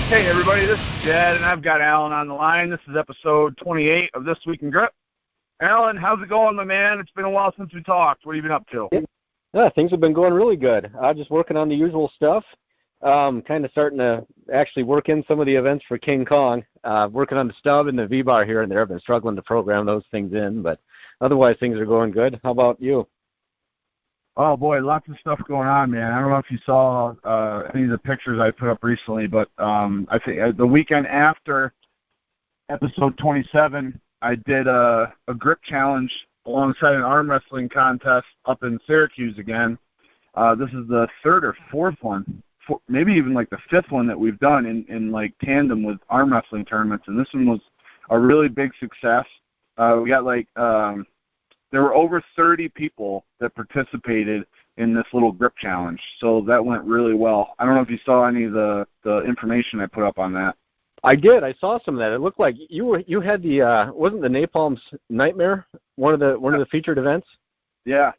Hey everybody, this is Jed, and I've got Alan on the line. This is episode 28 of This Week in Grip. Alan, how's it going, my man? It's been a while since we talked. What have you been up to? Yeah, things have been going really good. Just working on the usual stuff. Kind of starting to actually work in some of the events for King Kong. Working on the stub and the V-bar here and there. I've been struggling to program those things in, but otherwise things are going good. How about you? Oh, boy, lots of stuff going on, man. I don't know if you saw any of the pictures I put up recently, but I think the weekend after episode 27, I did a grip challenge alongside an arm wrestling contest up in Syracuse again. This is the third or fourth one, maybe even like the fifth one that we've done in like tandem with arm wrestling tournaments, and this one was a really big success. We got like there were over 30 people that participated in this little grip challenge, so that went really well. I don't know if you saw any of the information I put up on that. I did. I saw some of that. It looked like you had the wasn't the Napalm's Nightmare one of the featured events? Yeah.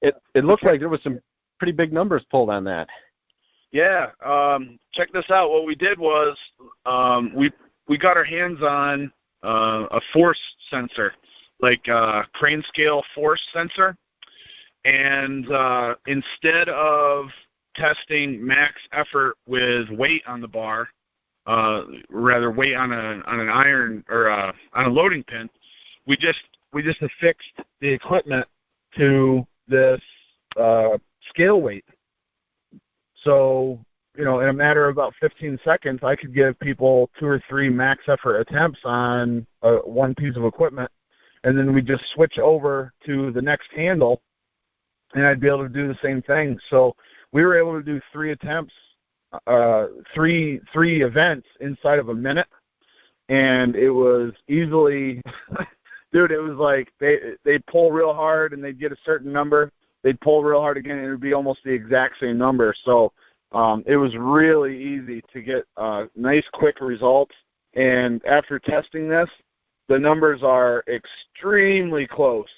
It looked like there was some pretty big numbers pulled on that. Yeah. Check this out. What we did was we got our hands on a force sensor, like a crane scale force sensor, and instead of testing max effort with weight on the bar, rather weight on an iron or on a loading pin, we just affixed the equipment to this scale weight. So, in a matter of about 15 seconds, I could give people 2 or 3 max effort attempts on one piece of equipment, and then we just switch over to the next handle, and I'd be able to do the same thing. So we were able to do 3 attempts, three events inside of a minute, and it was easily, dude, it was like they'd pull real hard and they'd get a certain number. They'd pull real hard again, and it would be almost the exact same number. So it was really easy to get nice, quick results. And after testing this, the numbers are extremely close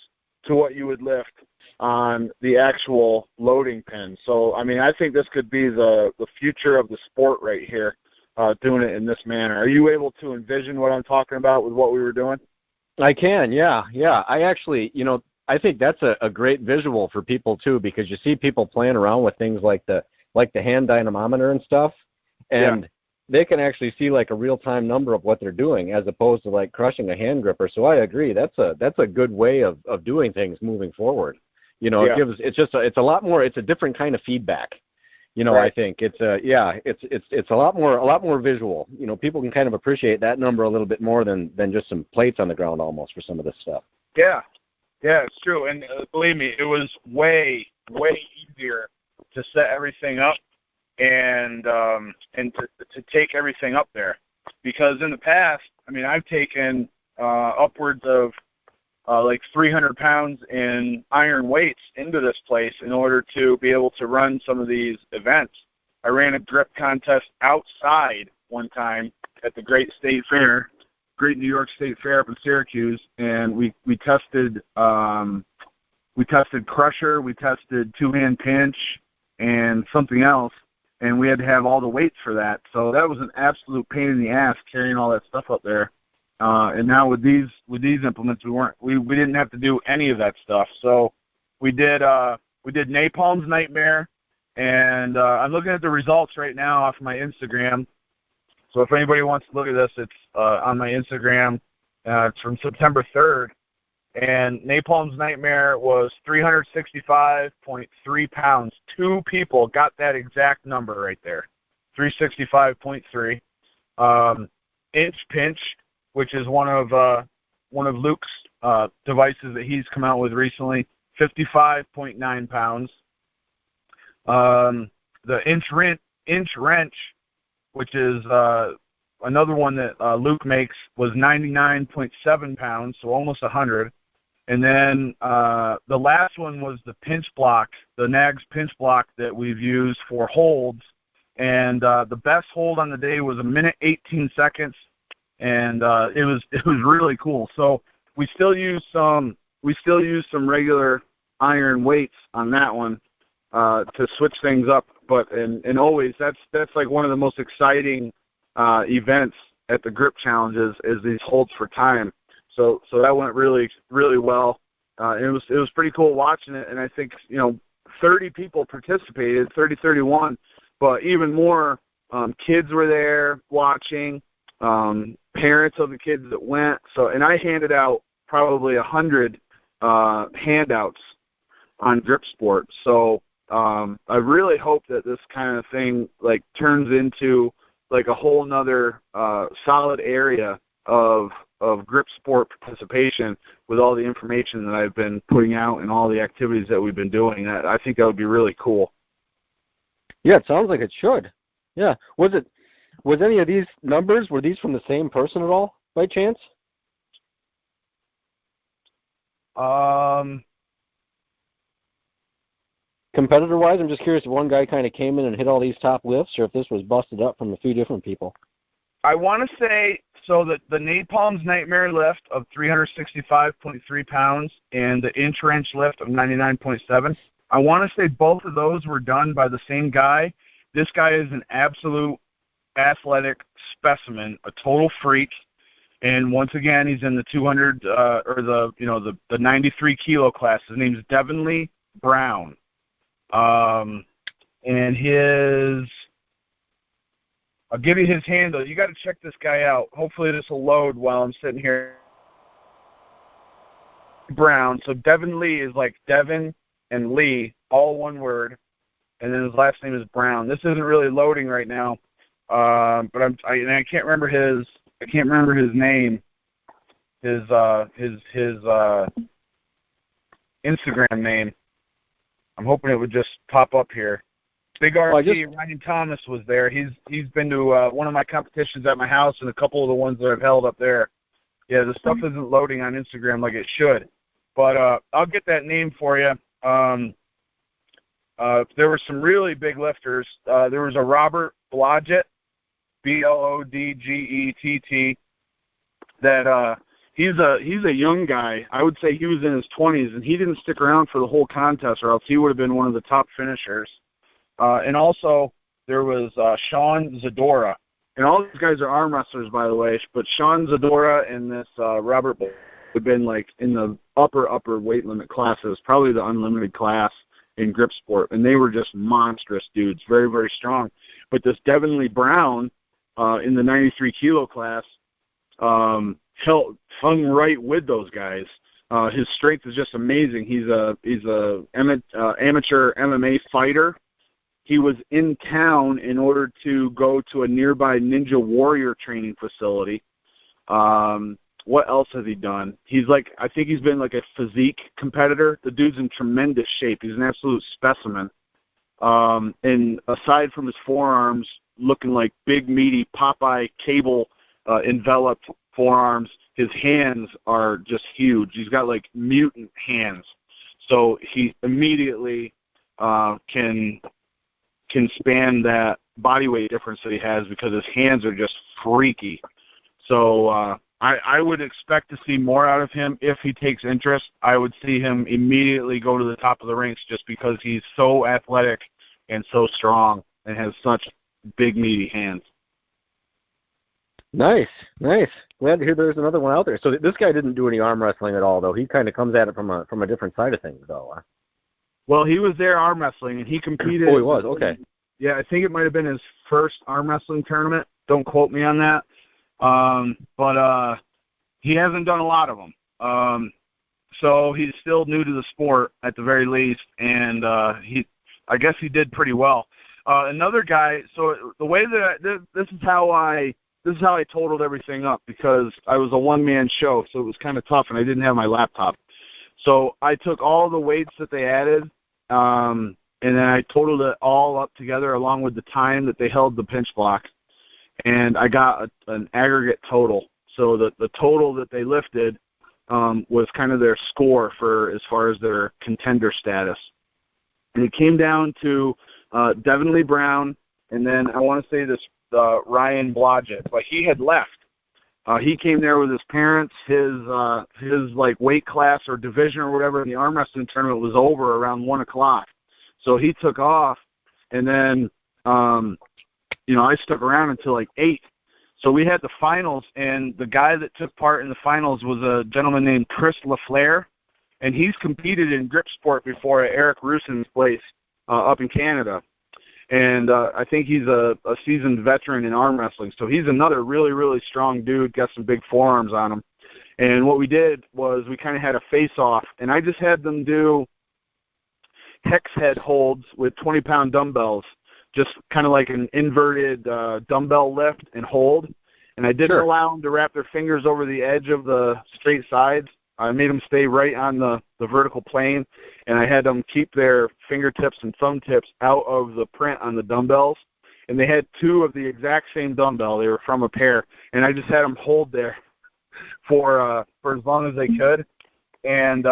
to what you would lift on the actual loading pin. So, I mean, I think this could be the future of the sport right here, doing it in this manner. Are you able to envision what I'm talking about with what we were doing? I can, yeah. I actually, I think that's a great visual for people too, because you see people playing around with things like the hand dynamometer and stuff, and they can actually see like a real-time number of what they're doing as opposed to like crushing a hand gripper. So I agree, that's a good way of doing things moving forward. It's a lot more, it's a different kind of feedback. Right. I think it's a lot more visual. People can kind of appreciate that number a little bit more than just some plates on the ground almost for some of this stuff. Yeah, it's true. And believe me, it was way easier to set everything up and to take everything up there, because in the past, I mean, I've taken upwards of like 300 pounds in iron weights into this place in order to be able to run some of these events. I ran a grip contest outside one time at the Great New York State Fair up in Syracuse, and we tested crusher, we tested two-hand pinch, and something else, and we had to have all the weights for that. So that was an absolute pain in the ass carrying all that stuff up there. And now with these implements, we didn't have to do any of that stuff. So we did Napalm's Nightmare, and I'm looking at the results right now off my Instagram. So if anybody wants to look at this, it's on my Instagram. It's from September 3rd, and Napalm's Nightmare was 365.3 pounds. 2 people got that exact number right there, 365.3. Inch pinch, which is one of Luke's devices that he's come out with recently, 55.9 pounds. The inch wrench, which is another one that Luke makes, was 99.7 pounds, so almost 100. And then the last one was the pinch block, the NAGS pinch block that we've used for holds. And the best hold on the day was 1 minute 18 seconds. And it was really cool. So we still use some regular iron weights on that one to switch things up. But and always that's like one of the most exciting events at the grip challenges is these holds for time. So that went really, really well. It was pretty cool watching it, and I think 30 people participated, 31, but even more kids were there watching, parents of the kids that went. So, and I handed out probably 100 handouts on Grip Sport. So I really hope that this kind of thing turns into a whole nother solid area of Grip Sport participation with all the information that I've been putting out and all the activities that we've been doing. I think that would be really cool. Yeah, it sounds like it should. Yeah. Was any of these numbers, were these from the same person at all, by chance? Competitor-wise, I'm just curious if one guy kind of came in and hit all these top lifts, or if this was busted up from a few different people. I want to say, so that the Napalm's Nightmare lift of 365.3 pounds and the inch-wrench lift of 99.7, I want to say both of those were done by the same guy. This guy is an absolute athletic specimen, a total freak. And once again, he's in the 200 or the 93 kilo class. His name's Devin Lee Brown. And I'll give you his handle. You got to check this guy out. Hopefully this will load while I'm sitting here. Brown. So Devin Lee is like Devin and Lee, all one word, and then his last name is Brown. This isn't really loading right now, but I can't remember his name, his Instagram name. I'm hoping it would just pop up here. Big RT, Ryan Thomas was there. He's been to one of my competitions at my house and a couple of the ones that I've held up there. Yeah, the stuff isn't loading on Instagram like it should. But I'll get that name for you. There were some really big lifters. There was a Robert Blodgett, Blodgett, that he's a young guy. I would say he was in his 20s, and he didn't stick around for the whole contest, or else he would have been one of the top finishers. And also there was Sean Zadora. And all these guys are arm wrestlers, by the way, but Sean Zadora and this Robert have been in the upper weight limit classes, probably the unlimited class in Grip Sport, and they were just monstrous dudes, very, very strong. But this Devin Lee Brown in the 93 kilo class hung right with those guys. His strength is just amazing. He's a amateur MMA fighter. He was in town in order to go to a nearby Ninja Warrior training facility. What else has he done? I think he's been a physique competitor. The dude's in tremendous shape. He's an absolute specimen. And aside from his forearms looking like big, meaty Popeye cable enveloped forearms, his hands are just huge. He's got mutant hands. So he immediately can span that body weight difference that he has because his hands are just freaky. So I would expect to see more out of him if he takes interest. I would see him immediately go to the top of the ranks just because he's so athletic and so strong and has such big, meaty hands. Nice. Glad to hear there's another one out there. So this guy didn't do any arm wrestling at all, though. He kind of comes at it from a different side of things, though. Well, he was there arm wrestling, and he competed. Oh, he was? Okay. Yeah, I think it might have been his first arm wrestling tournament. Don't quote me on that. But he hasn't done a lot of them. So he's still new to the sport at the very least, and I guess he did pretty well. Another guy, so the way that this is how I totaled everything up, because I was a one-man show, so it was kind of tough, and I didn't have my laptop. So I took all the weights that they added, and then I totaled it all up together along with the time that they held the pinch block, and I got an aggregate total. So the total that they lifted was kind of their score for as far as their contender status. And it came down to Devin Lee Brown, and then I want to say this Ryan Blodgett, but he had left. He came there with his parents. His weight class or division or whatever in the arm wrestling tournament was over around 1:00. So he took off, and then I stuck around until 8. So we had the finals, and the guy that took part in the finals was a gentleman named Chris LaFleur, and he's competed in grip sport before at Eric Russin's place up in Canada. And I think he's a seasoned veteran in arm wrestling. So he's another really, really strong dude, got some big forearms on him. And what we did was we kind of had a face-off, and I just had them do hex head holds with 20-pound dumbbells, just kind of like an inverted dumbbell lift and hold. And I didn't allow them to wrap their fingers over the edge of the straight sides. I made them stay right on the vertical plane, and I had them keep their fingertips and thumb tips out of the print on the dumbbells. And they had two of the exact same dumbbell. They were from a pair, and I just had them hold there for as long as they could. And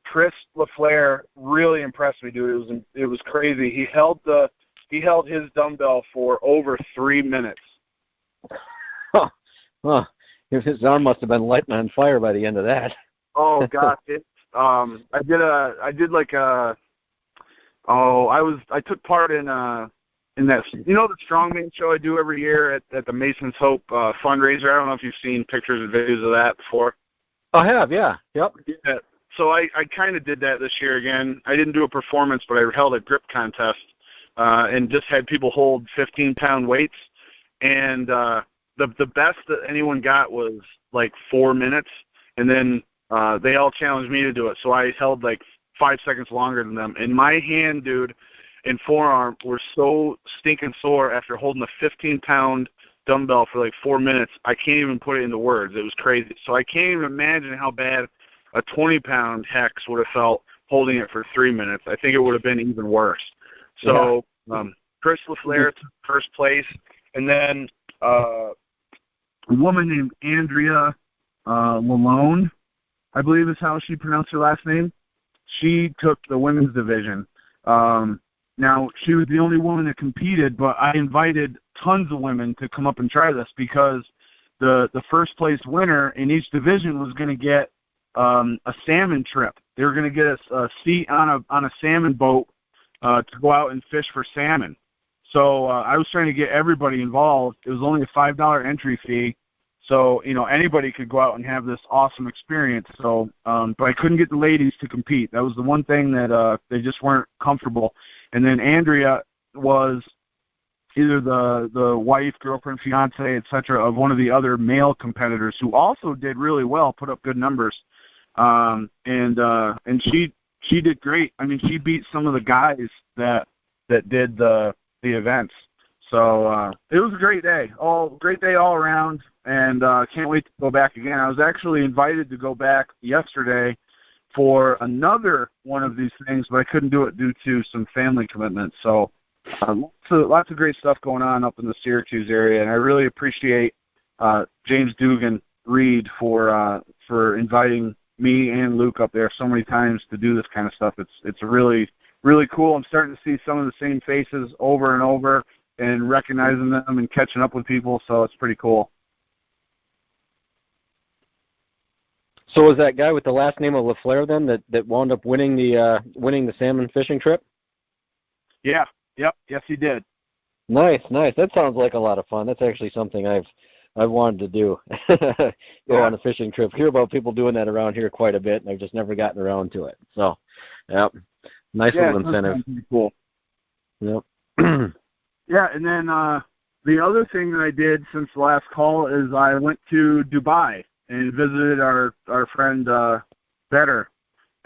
Chris LaFleur really impressed me, dude. It was crazy. He held his dumbbell for over 3 minutes. Huh. His arm must have been lighting on fire by the end of that. Oh gosh, I took part in that, the strongman show I do every year at the Mason's Hope fundraiser. I don't know if you've seen pictures and videos of that before. I have, yeah. Yep. Yeah. So I kind of did that this year again. I didn't do a performance, but I held a grip contest and just had people hold 15-pound weights. And the best that anyone got was like 4 minutes, and then they all challenged me to do it. So I held like 5 seconds longer than them. And my hand, dude, and forearm were so stinking sore after holding a 15-pound dumbbell for like 4 minutes. I can't even put it into words. It was crazy. So I can't even imagine how bad a 20-pound hex would have felt holding it for 3 minutes. I think it would have been even worse. So Chris LaFleur took first place, and then a woman named Andrea Lalone, I believe is how she pronounced her last name. She took the women's division. Now, she was the only woman that competed, but I invited tons of women to come up and try this because the first place winner in each division was going to get a salmon trip. They were going to get a seat on a salmon boat to go out and fish for salmon. So I was trying to get everybody involved. It was only a $5 entry fee. So, anybody could go out and have this awesome experience. So, but I couldn't get the ladies to compete. That was the one thing that they just weren't comfortable. And then Andrea was either the wife, girlfriend, fiance, etc., of one of the other male competitors who also did really well, put up good numbers. And she did great. I mean, she beat some of the guys that did the events. So it was a great day. Great day all around, and can't wait to go back again. I was actually invited to go back yesterday for another one of these things, but I couldn't do it due to some family commitments. So lots of great stuff going on up in the Syracuse area, and I really appreciate James Dugan Reed for inviting me and Luke up there so many times to do this kind of stuff. It's really, really cool. I'm starting to see some of the same faces over and over and recognizing them and catching up with people, so it's pretty cool. So was that guy with the last name of LaFleur then that wound up winning the salmon fishing trip? Yeah. Yep. Yes, he did. Nice. That sounds like a lot of fun. That's actually something I've wanted to do. Go on a fishing trip. Hear about people doing that around here quite a bit, and I've just never gotten around to it. So, yep. Nice little incentive. Pretty cool. Yep. Yeah, and then the other thing that I did since the last call is I went to Dubai and visited our friend Better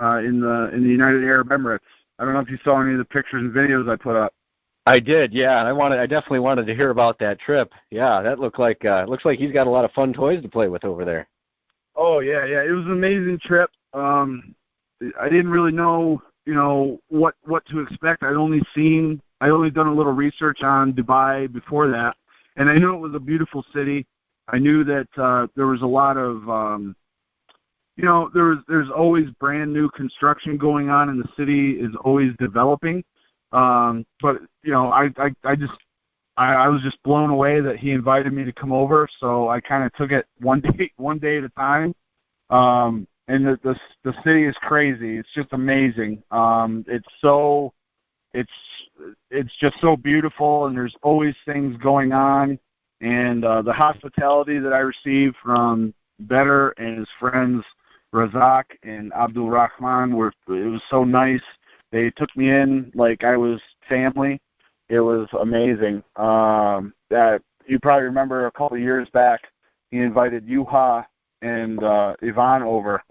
in the United Arab Emirates. I don't know if you saw any of the pictures and videos I put up. I did, yeah. And I definitely wanted to hear about that trip. Yeah, that looks like he's got a lot of fun toys to play with over there. Oh yeah. It was an amazing trip. I didn't really know, what to expect. I'd only done a little research on Dubai before that, and I knew it was a beautiful city. I knew that there was a lot of, there's always brand new construction going on, and the city is always developing. But I was just blown away that he invited me to come over, so I kind of took it one day at a time. And the city is crazy. It's just amazing. It's just so beautiful, and there's always things going on. and the hospitality that I received from Better and his friends Razak and Abdul Rahman it was so nice. They took me in like I was family. It was amazing. That you probably remember a couple of years back, he invited Yuha and Ivan over,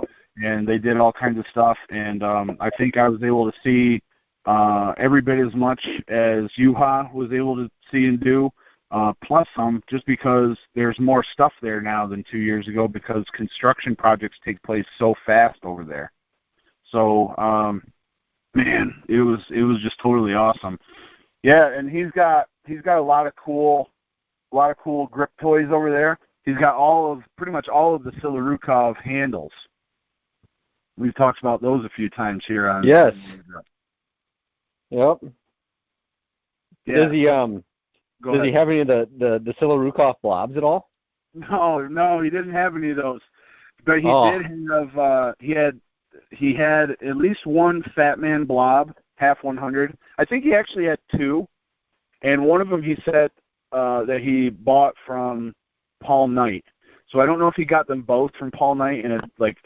and they did all kinds of stuff. And I think I was able to see every bit as much as Yuha was able to see and do, plus some, just because there's more stuff there now than 2 years ago because construction projects take place so fast over there. So, man, it was just totally awesome. Yeah, and he's got a lot of cool grip toys over there. He's got pretty much all of the Silarukov handles. We've talked about those a few times here on. Yes. Yep. Yeah. Does he have any of the Silarukov blobs at all? No, he didn't have any of those. But he did have he had at least one Fat Man blob, half 100. I think he actually had two, and one of them he said that he bought from Paul Knight. So I don't know if he got them both from Paul Knight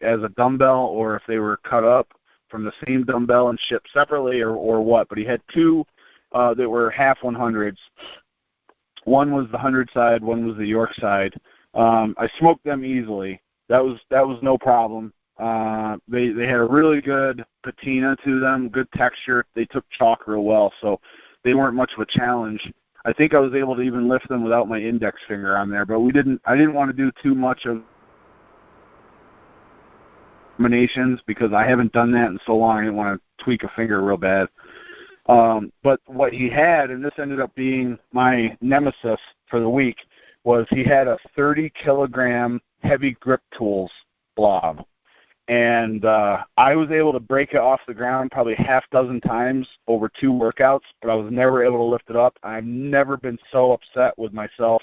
as a dumbbell, or if they were cut up from the same dumbbell and shipped separately, or what. But he had two that were half 100s. One was the 100 side, one was the York side. I smoked them easily. That was no problem. They had a really good patina to them, good texture. They took chalk real well, so they weren't much of a challenge. I think I was able to even lift them without my index finger on there, but I didn't want to do too much of combinations because I haven't done that in so long. I didn't want to tweak a finger real bad. But what he had, and this ended up being my nemesis for the week, was he had a 30-kilogram heavy grip tools blob. And I was able to break it off the ground probably half dozen times over 2 workouts, but I was never able to lift it up. I've never been so upset with myself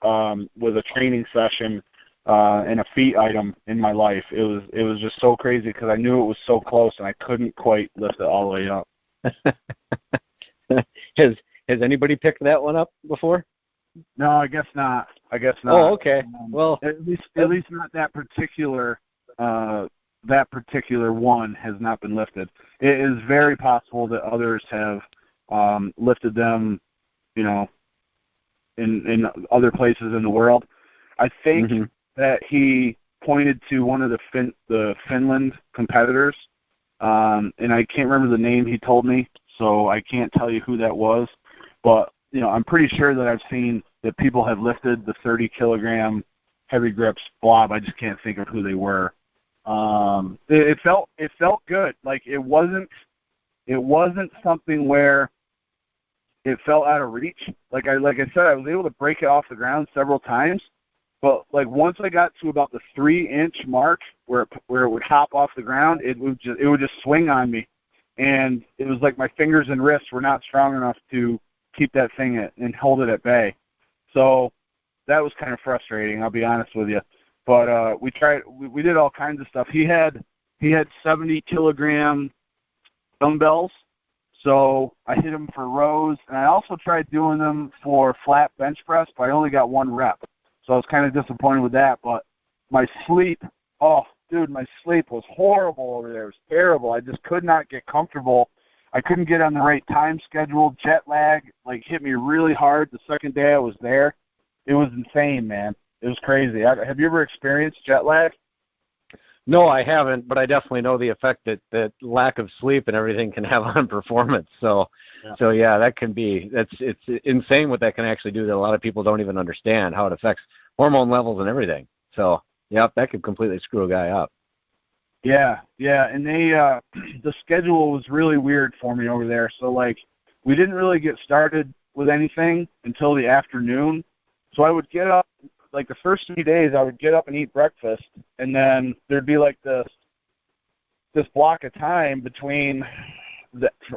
with a training session and a feet item in my life. It was just so crazy because I knew it was so close and I couldn't quite lift it all the way up. Has anybody picked that one up before? No, I guess not. Oh, okay. Well, at least not that particular. That particular one has not been lifted. It is very possible that others have lifted them, in other places in the world. I think that he pointed to one of the Finland competitors, and I can't remember the name he told me, so I can't tell you who that was. But I'm pretty sure that I've seen that people have lifted the 30-kilogram heavy grips blob. I just can't think of who they were. It felt good. Like it wasn't something where it fell out of reach. Like I said, I was able to break it off the ground several times, but like once I got to about the 3-inch mark where it would hop off the ground, it would just swing on me, and it was like my fingers and wrists were not strong enough to keep that thing and hold it at bay. So that was kind of frustrating, I'll be honest with you. But we did all kinds of stuff. He had 70-kilogram dumbbells, so I hit him for rows, and I also tried doing them for flat bench press, but I only got 1 rep. So I was kind of disappointed with that. But my sleep, my sleep was horrible over there. It was terrible. I just could not get comfortable. I couldn't get on the right time schedule. Jet lag hit me really hard the second day I was there. It was insane, man. It was crazy. Have you ever experienced jet lag? No, I haven't, but I definitely know the effect that lack of sleep and everything can have on performance. So that can be, it's insane what that can actually do that a lot of people don't even understand, how it affects hormone levels and everything. So, that could completely screw a guy up. Yeah, and they the schedule was really weird for me over there. So we didn't really get started with anything until the afternoon. So I would get up. The first 3 days, I would get up and eat breakfast, and then there'd be this block of time between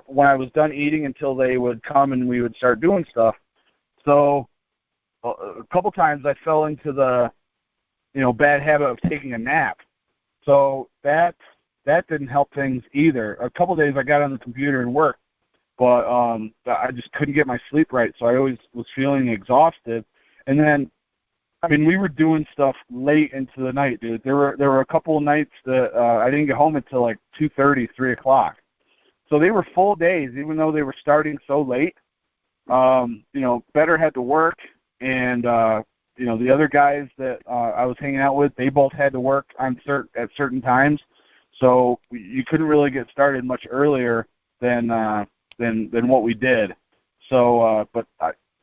when I was done eating until they would come and we would start doing stuff. So a couple times I fell into the bad habit of taking a nap. So that didn't help things either. A couple days I got on the computer and worked, but I just couldn't get my sleep right, so I always was feeling exhausted. And then, I mean, we were doing stuff late into the night, dude. There were a couple of nights that I didn't get home until like 2:30, 3 o'clock. So they were full days, even though they were starting so late. Better had to work, and the other guys that I was hanging out with, they both had to work at certain times. So you couldn't really get started much earlier than what we did. So,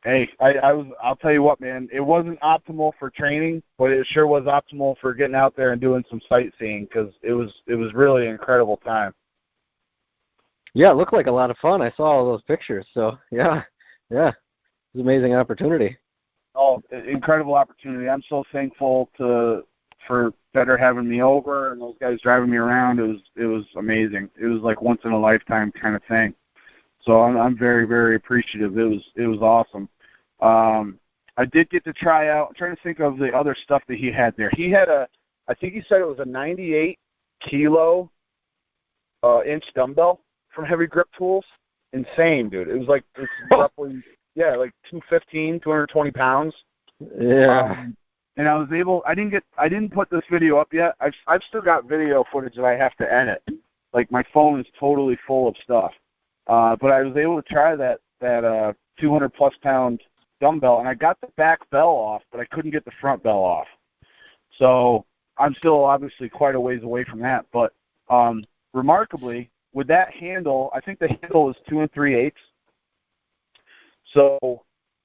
I'll tell you what, man, it wasn't optimal for training, but it sure was optimal for getting out there and doing some sightseeing, because it was really an incredible time. Yeah, it looked like a lot of fun. I saw all those pictures. So yeah, it was an amazing opportunity. Oh, incredible opportunity. I'm so thankful for Better having me over and those guys driving me around. It was amazing. It was like once in a lifetime kind of thing. So I'm very, very appreciative. It was awesome. I did get to try out. I'm trying to think of the other stuff that he had there. He had I think he said it was a 98 kilo inch dumbbell from Heavy Grip Tools. Insane, dude. It was like roughly, like 220 pounds. Yeah. And I didn't put this video up yet. I've still got video footage that I have to edit. Like, my phone is totally full of stuff. But I was able to try that 200 plus pound dumbbell, and I got the back bell off, but I couldn't get the front bell off. So I'm still obviously quite a ways away from that. But remarkably, with that handle, I think the handle is 2 3/8. So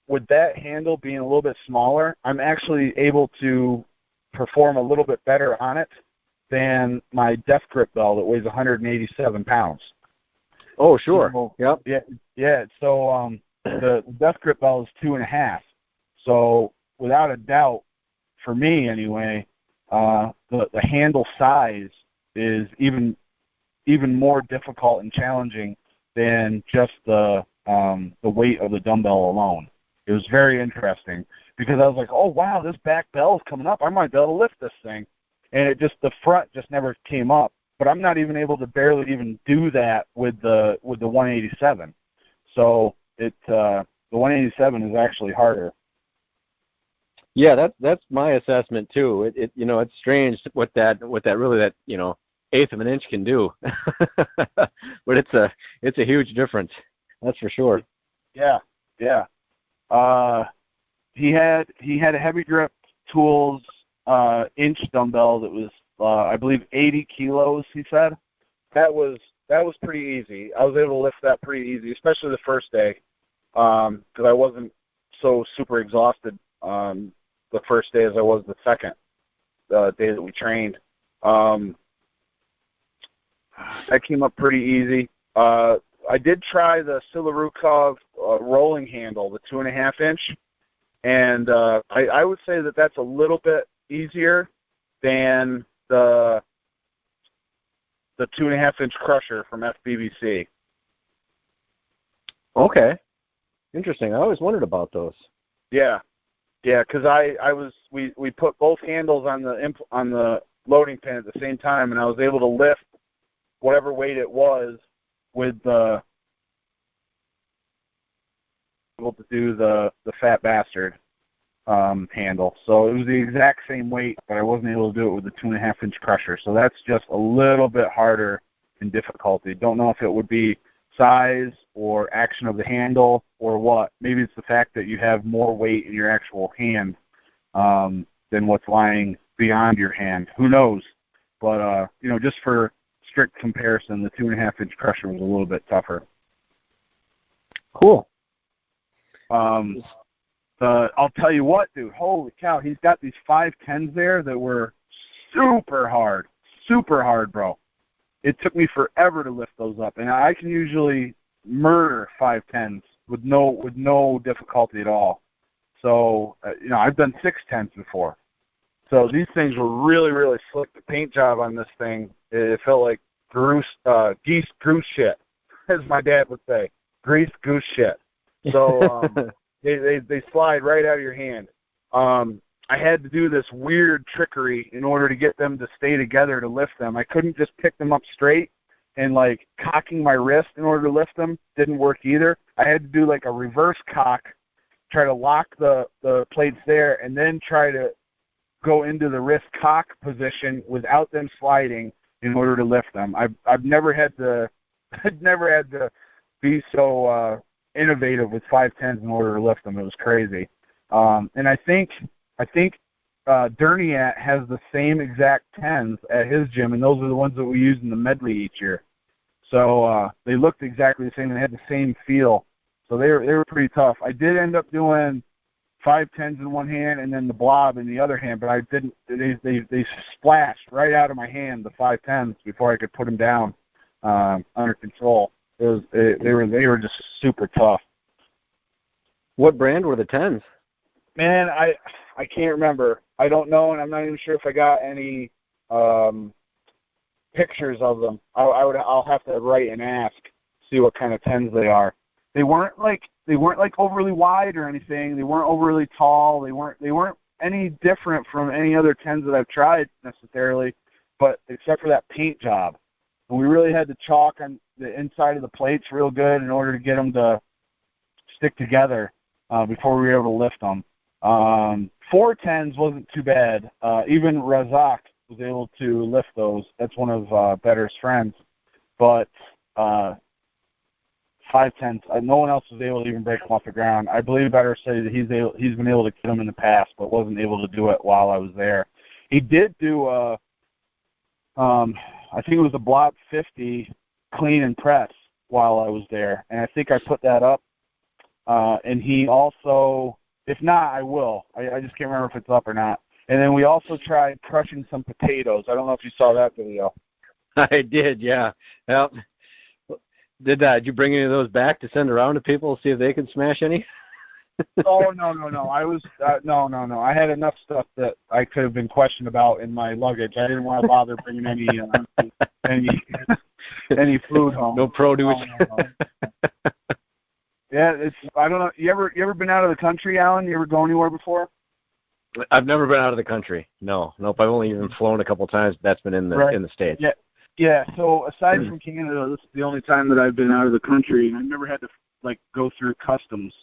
with that handle being a little bit smaller, I'm actually able to perform a little bit better on it than my Death Grip bell that weighs 187 pounds. Oh, sure. So, yep. Yeah. So the Death Grip bell is 2.5. So without a doubt, for me anyway, the handle size is even more difficult and challenging than just the weight of the dumbbell alone. It was very interesting because I was like, oh wow, this back bell is coming up. I might be able to lift this thing, and the front just never came up. But I'm not even able to barely even do that with the 187. So the 187 is actually harder. Yeah, that's my assessment too. It's strange what that eighth of an inch can do, but it's a huge difference. That's for sure. Yeah. He had a Heavy Grip Tools inch dumbbell that was I believe 80 kilos. He said that was pretty easy. I was able to lift that pretty easy, especially the first day, because I wasn't so super exhausted the first day as I was the second day that we trained. That came up pretty easy. I did try the Silarukov rolling handle, the 2.5 inch, and I would say that's a little bit easier than the 2.5 inch crusher from FBBC. Okay, interesting. I always wondered about those. Yeah, because we put both handles on the loading pin at the same time, and I was able to lift whatever weight it was with able to do the Fat Bastard handle. So it was the exact same weight, but I wasn't able to do it with the 2.5 inch crusher. So that's just a little bit harder in difficulty. Don't know if it would be size or action of the handle or what. Maybe it's the fact that you have more weight in your actual hand than what's lying beyond your hand. Who knows? But just for strict comparison, the 2.5 inch crusher was a little bit tougher. Cool. I'll tell you what, dude. Holy cow! He's got these 510s there that were super hard, bro. It took me forever to lift those up, and I can usually murder 510s with no difficulty at all. So I've done 610s before. So these things were really, really slick. The paint job on this thing, it felt like geese goose shit, as my dad would say, grease goose shit. So they slide right out of your hand. I had to do this weird trickery in order to get them to stay together to lift them. I couldn't just pick them up straight, and like cocking my wrist in order to lift them didn't work either. I had to do like a reverse cock, try to lock the plates there, and then try to go into the wrist cock position without them sliding in order to lift them. I've never had to be so innovative with 510s in order to lift them. It was crazy. And I think Derniat has the same exact 10s at his gym, and those are the ones that we use in the medley each year. So they looked exactly the same and they had the same feel. So they were pretty tough. I did end up doing 510s in one hand and then the blob in the other hand, but I didn't. They splashed right out of my hand, the 510s, before I could put them down under control. They were just super tough. What brand were the 10s? Man, I can't remember. I don't know, and I'm not even sure if I got any pictures of them. I'll have to write and ask, see what kind of 10s they are. They weren't like overly wide or anything. They weren't overly tall. They weren't any different from any other 10s that I've tried necessarily, but except for that paint job. And we really had to chalk on the inside of the plates real good in order to get them to stick together before we were able to lift them. 410s wasn't too bad. Even Razak was able to lift those. That's one of Better's friends. But 510s, no one else was able to even break them off the ground. I believe Better said that he's been able to get them in the past, but wasn't able to do it while I was there. He did do I think it was a Blob 50 clean and press while I was there, and I think I put that up. And he also, if not, I will. I just can't remember if it's up or not. And then we also tried crushing some potatoes. I don't know if you saw that video. I did, yeah. Well, did you bring any of those back to send around to people, see if they could smash any? Oh, no. I was no. I had enough stuff that I could have been questioned about in my luggage. I didn't want to bother bringing any food home. No produce. No. Yeah, I don't know. You ever been out of the country, Alan? You ever go anywhere before? I've never been out of the country. Nope. I've only even flown a couple times. That's been in the States. Yeah. So aside from Canada, this is the only time that I've been out of the country, and I've never had to go through customs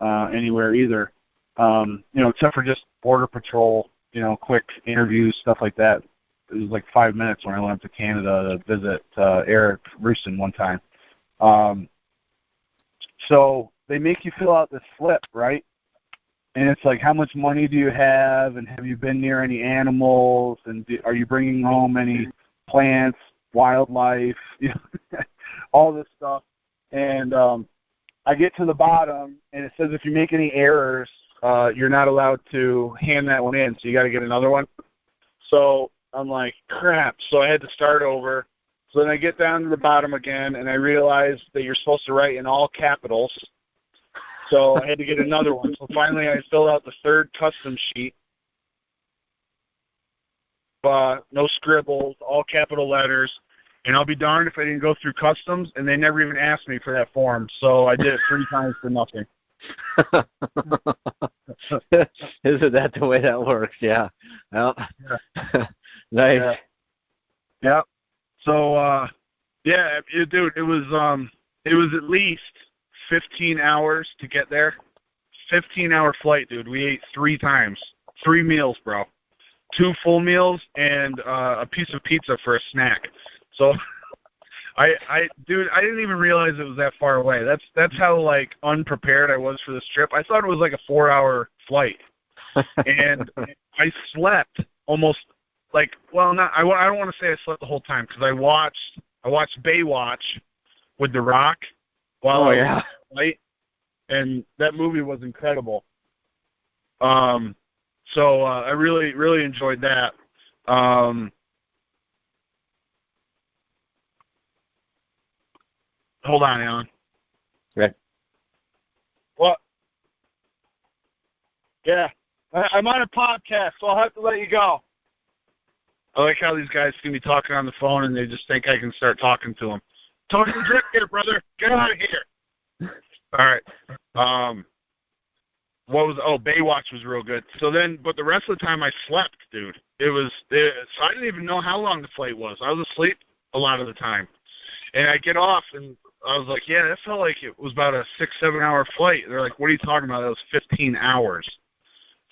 anywhere either. Except for just border patrol, quick interviews, stuff like that. It was like 5 minutes when I went up to Canada to visit Eric Rusin one time. So they make you fill out this slip, right? And it's like, how much money do you have, and have you been near any animals, and are you bringing home any plants, wildlife, all this stuff. And I get to the bottom, and it says if you make any errors, you're not allowed to hand that one in, so you got to get another one. So I'm like, crap. So I had to start over. So then I get down to the bottom again, and I realize that you're supposed to write in all capitals. So I had to get another one. So finally I filled out the third custom sheet. No scribbles, all capital letters. And I'll be darned if I didn't go through customs, and they never even asked me for that form. So I did it 3 times for nothing. Isn't that the way that works? Yeah. Well, yeah. Nice. Yeah. So, dude, it was at least 15 hours to get there. 15-hour flight, dude. We ate 3 times. 3 meals, bro. 2 full meals and a piece of pizza for a snack. So, dude, I didn't even realize it was that far away. That's how unprepared I was for this trip. I thought it was like a 4-hour flight, and I slept almost I don't want to say I slept the whole time because I watched Baywatch with The Rock while I was on the flight, and that movie was incredible. So I really, really enjoyed that. Hold on, Alan. Right. What? Yeah. I'm on a podcast, so I'll have to let you go. I like how these guys see me talking on the phone, and they just think I can start talking to them. Tony Drip here, brother. Get out of here. All right. Baywatch was real good. So then, but the rest of the time I slept, dude. So I didn't even know how long the flight was. I was asleep a lot of the time. And I get off, and I was like, yeah, that felt like it was about a 6-7 hour flight. They're like, what are you talking about? It was 15 hours.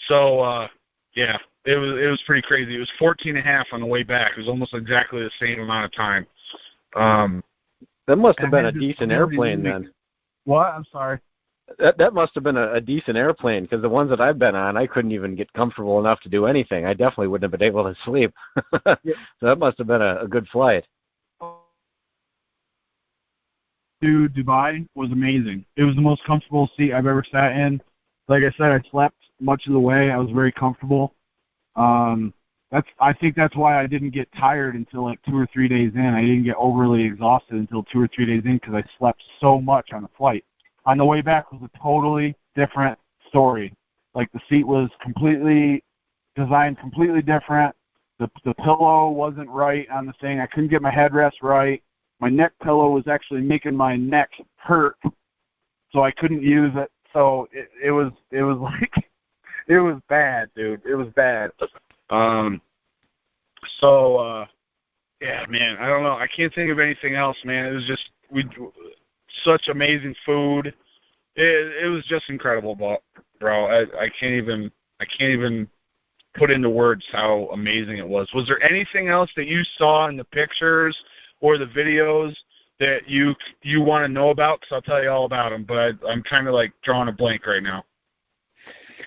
So, yeah, it was pretty crazy. It was 14 and a half on the way back. It was almost exactly the same amount of time. That must have been a decent airplane then. What? I'm sorry. That must have been a decent airplane, because the ones that I've been on, I couldn't even get comfortable enough to do anything. I definitely wouldn't have been able to sleep. Yeah. So that must have been a good flight. To Dubai was amazing. It was the most comfortable seat I've ever sat in. Like I said, I slept much of the way. I was very comfortable. I think that's why I didn't get tired until like 2 or 3 days in. I didn't get overly exhausted until 2 or 3 days in because I slept so much on the flight. On the way back was a totally different story. Like the seat was completely designed completely different. The pillow wasn't right on the thing. I couldn't get my headrest right. My neck pillow was actually making my neck hurt, so I couldn't use it. So it was like it was bad, dude. It was bad. Yeah, man, I don't know. I can't think of anything else, man. It was just such amazing food. It was just incredible, bro. I can't even put into words how amazing it was. Was there anything else that you saw in the pictures or the videos that you want to know about? Because I'll tell you all about them, but I'm kind of like drawing a blank right now.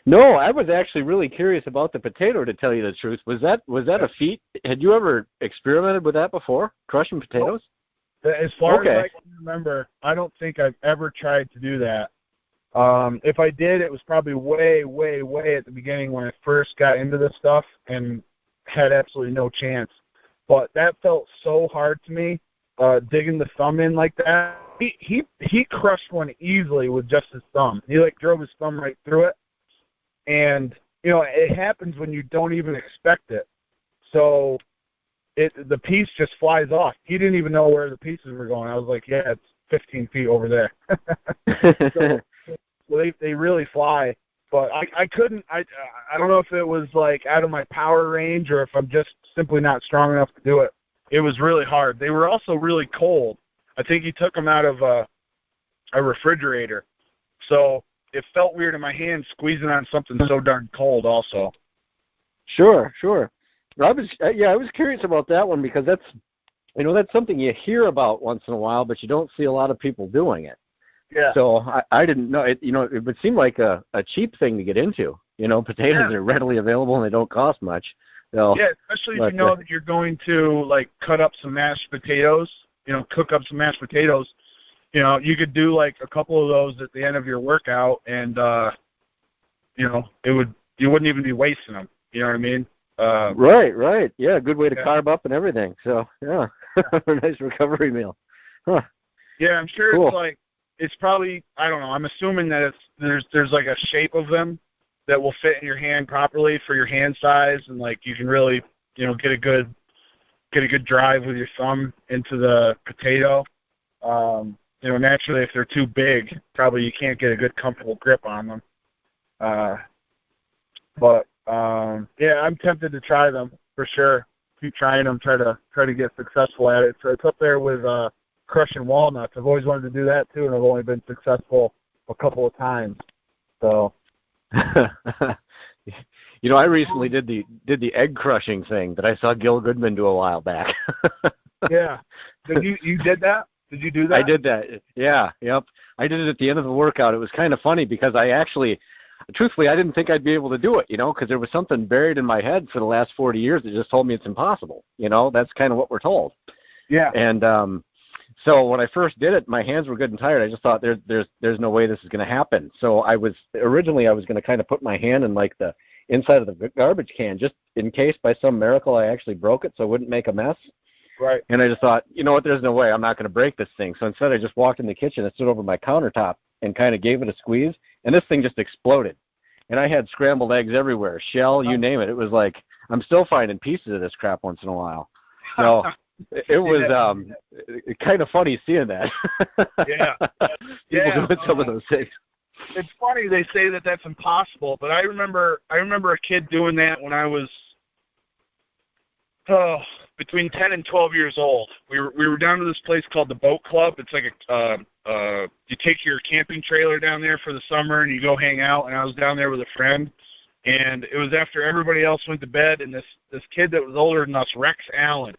No, I was actually really curious about the potato, to tell you the truth. Was that a feat? Had you ever experimented with that before, crushing potatoes? As far as I can remember, I don't think I've ever tried to do that. If I did, it was probably way, way, way at the beginning when I first got into this stuff and had absolutely no chance. But that felt so hard to me, digging the thumb in like that. He crushed one easily with just his thumb. He like drove his thumb right through it. And, you know, it happens when you don't even expect it. So the piece just flies off. He didn't even know where the pieces were going. I was like, yeah, it's 15 feet over there. So they really fly. But I couldn't, I don't know if it was like out of my power range or if I'm just simply not strong enough to do it. It was really hard. They were also really cold. I think he took them out of a refrigerator. So it felt weird in my hand squeezing on something so darn cold also. Sure. I was curious about that one, because that's something you hear about once in a while, but you don't see a lot of people doing it. Yeah. So I didn't know it. You know, it would seem like a cheap thing to get into. You know, potatoes are readily available and they don't cost much. So, yeah, especially if you know that you're going to like cut up some mashed potatoes. You know, cook up some mashed potatoes. You know, you could do like a couple of those at the end of your workout, and you know, you wouldn't even be wasting them. You know what I mean? Right. Yeah, good way to carb up and everything. So yeah, nice recovery meal. Huh. Yeah, I'm sure Cool. It's like it's probably, I don't know. I'm assuming that there's like a shape of them that will fit in your hand properly for your hand size, and like you can really, you know, get a good drive with your thumb into the potato. You know, naturally, if they're too big, probably you can't get a good, comfortable grip on them. But yeah, I'm tempted to try them for sure. Keep trying them, try to get successful at it. So it's up there with crushing walnuts. I've always wanted to do that too, and I've only been successful a couple of times. So, you know, I recently did the egg crushing thing that I saw Gil Goodman do a while back. Yeah, so you did that? Did you do that? I did that. Yeah, yep. I did it at the end of the workout. It was kind of funny because truthfully, I didn't think I'd be able to do it, you know, because there was something buried in my head for the last 40 years that just told me it's impossible. You know, that's kind of what we're told. Yeah. And so when I first did it, my hands were good and tired. I just thought there's no way this is going to happen. So I was going to kind of put my hand in like the inside of the garbage can just in case by some miracle I actually broke it so it wouldn't make a mess. Right. And I just thought, you know what, there's no way I'm not going to break this thing. So instead I just walked in the kitchen and stood over my countertop and kind of gave it a squeeze, and this thing just exploded. And I had scrambled eggs everywhere, shell, you name it. It was like, I'm still finding pieces of this crap once in a while. So it was kind of funny seeing that. Yeah. People doing some of those things. It's funny they say that that's impossible, but I remember a kid doing that when I was Oh, between 10 and 12 years old. We were down to this place called the Boat Club. It's like you take your camping trailer down there for the summer and you go hang out. And I was down there with a friend, and it was after everybody else went to bed. And this kid that was older than us, Rex Allen.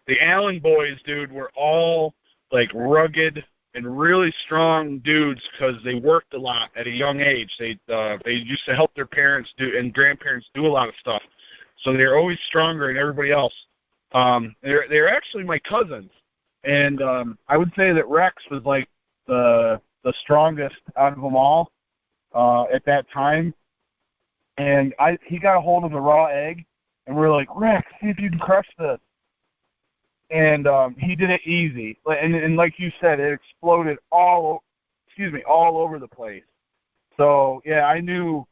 The Allen boys, dude, were all like rugged and really strong dudes because they worked a lot at a young age. They used to help their parents do and grandparents do a lot of stuff. So they're always stronger than everybody else. They're actually my cousins, and I would say that Rex was like the strongest out of them all at that time. And he got a hold of the raw egg, and we're like, Rex, see if you can crush this. And he did it easy, and like you said, it exploded all over the place. So yeah, I knew.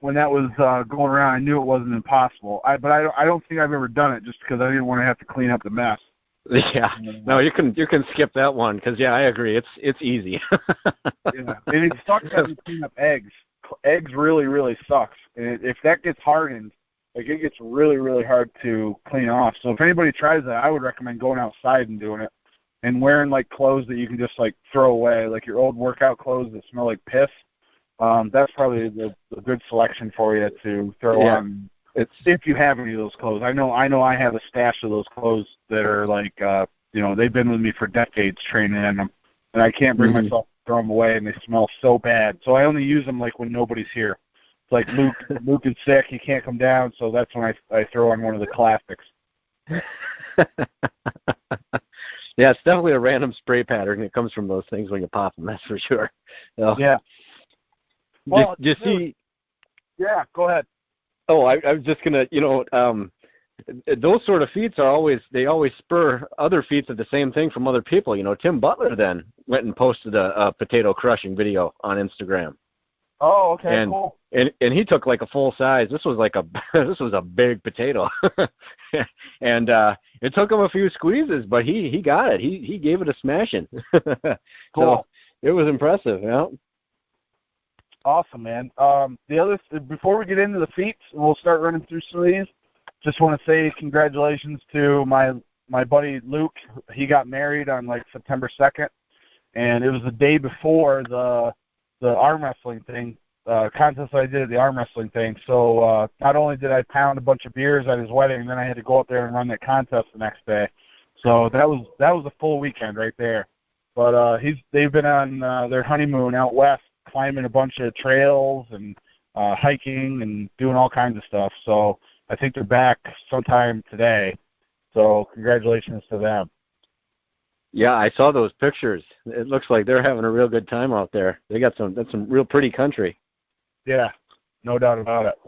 When that was going around, I knew it wasn't impossible. But I don't think I've ever done it just because I didn't want to have to clean up the mess. Yeah, no, you can skip that one because I agree, it's easy. Yeah, and it sucks having to clean up eggs. Eggs really sucks, and if that gets hardened, like it gets really hard to clean off. So if anybody tries that, I would recommend going outside and doing it, and wearing like clothes that you can just like throw away, like your old workout clothes that smell like piss. That's probably the good selection for you to throw on. It's if you have any of those clothes. I know I have a stash of those clothes that are like, they've been with me for decades training in them, and I can't bring myself to throw them away, and they smell so bad. So I only use them like when nobody's here. It's like Luke is sick, he can't come down, so that's when I throw on one of the classics. Yeah, it's definitely a random spray pattern that comes from those things when you pop them. That's for sure. Yeah. Well, do you see? Yeah, go ahead. Oh, I was just gonna, those sort of feats always spur other feats of the same thing from other people. Tim Butler then went and posted a potato crushing video on Instagram. Oh, okay, cool. And he took like a full size. This was a big potato, and it took him a few squeezes, but he got it. He gave it a smashing. Cool. So it was impressive. Yeah. Awesome, man. Before we get into the feats, we'll start running through some of these. Just want to say congratulations to my buddy Luke. He got married on like September 2nd, and it was the day before the arm wrestling thing contest I did at the arm wrestling thing. So not only did I pound a bunch of beers at his wedding, then I had to go up there and run that contest the next day. So that was a full weekend right there. But they've been on their honeymoon out west, climbing a bunch of trails and hiking and doing all kinds of stuff. So I think they're back sometime today. So congratulations to them. Yeah, I saw those pictures. It looks like they're having a real good time out there. That's some real pretty country. Yeah, no doubt about it.